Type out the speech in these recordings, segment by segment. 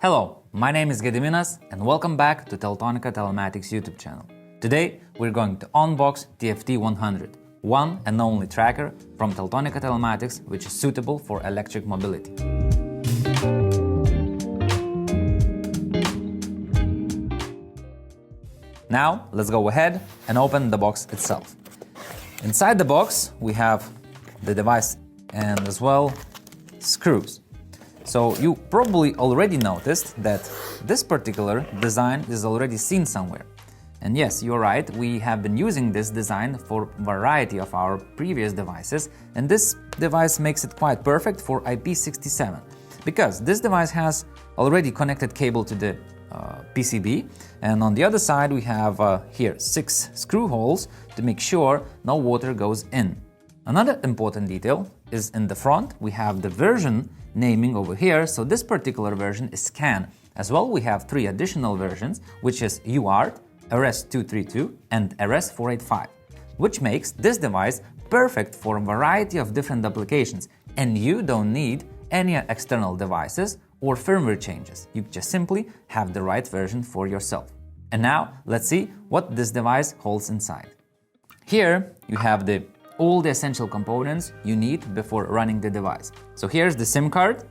Hello, my name is Gediminas and welcome back to Teltonika Telematics YouTube channel. Today we're going to unbox TFT100, one and only tracker from Teltonika Telematics which is suitable for electric mobility. Now let's go ahead and open the box itself. Inside the box we have the device and as well screws. So you probably already noticed that this particular design is already seen somewhere. And yes, you're right, we have been using this design for a variety of our previous devices, and this device makes it quite perfect for IP67 because this device has already connected cable to the PCB, and on the other side we have here 6 screw holes to make sure no water goes in. Another important detail is in the front we have the version naming over here, so this particular version is CAN. As well, we have 3 additional versions, which is UART, RS232 and RS485, which makes this device perfect for a variety of different applications, and you don't need any external devices or firmware changes. You just simply have the right version for yourself. And now, let's see what this device holds inside. Here, you have all the essential components you need before running the device. So here's the SIM card,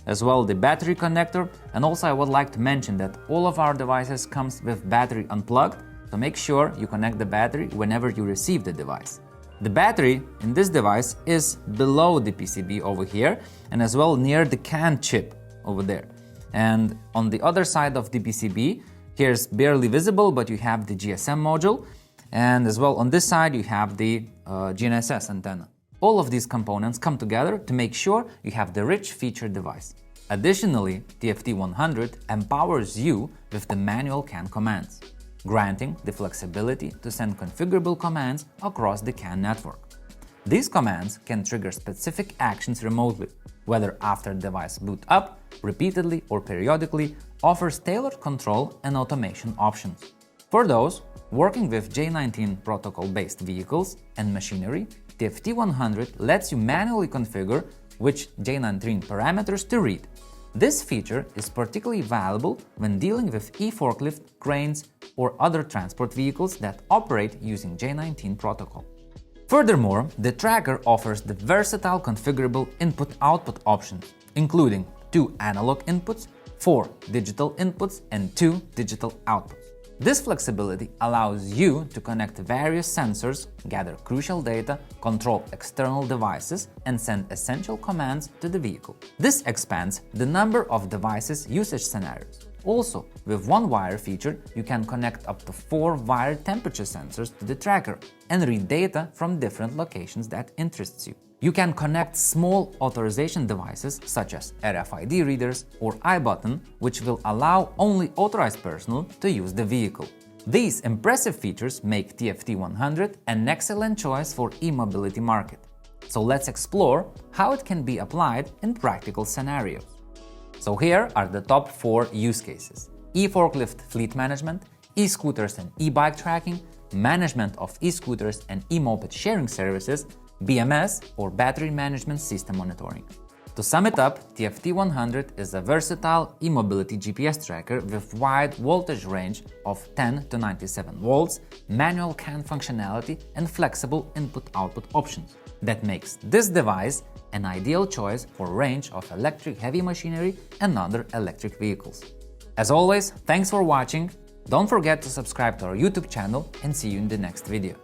as well the battery connector, and also I would like to mention that all of our devices comes with battery unplugged, so make sure you connect the battery whenever you receive the device. The battery in this device is below the PCB over here, and as well near the CAN chip over there. And on the other side of the PCB, here's barely visible, but you have the GSM module, and as well on this side you have the GNSS antenna. All of these components come together to make sure you have the rich featured device. Additionally, TFT100 empowers you with the manual CAN commands, granting the flexibility to send configurable commands across the CAN network. These commands can trigger specific actions remotely, whether after the device boot up, repeatedly or periodically, offers tailored control and automation options. For those working with J19 protocol-based vehicles and machinery, TFT100 lets you manually configure which J19 parameters to read. This feature is particularly valuable when dealing with e-forklift, cranes, or other transport vehicles that operate using J19 protocol. Furthermore, the tracker offers the versatile configurable input-output options, including 2 analog inputs, 4 digital inputs, and 2 digital outputs. This flexibility allows you to connect various sensors, gather crucial data, control external devices, and send essential commands to the vehicle. This expands the number of devices usage scenarios. Also, with one wire feature, you can connect up to 4 wired temperature sensors to the tracker and read data from different locations that interests you. You can connect small authorization devices such as RFID readers or iButton, which will allow only authorized personnel to use the vehicle. These impressive features make TFT100 an excellent choice for e-mobility market. So let's explore how it can be applied in practical scenarios. So here are the top 4 use cases: e-forklift fleet management, e-scooters and e-bike tracking, management of e-scooters and e-moped sharing services, BMS or battery management system monitoring. To sum it up, TFT100 is a versatile e-mobility GPS tracker with wide voltage range of 10 to 97 volts, manual CAN functionality and flexible input-output options that makes this device an ideal choice for a range of electric heavy machinery and other electric vehicles. As always, thanks for watching. Don't forget to subscribe to our YouTube channel and see you in the next video.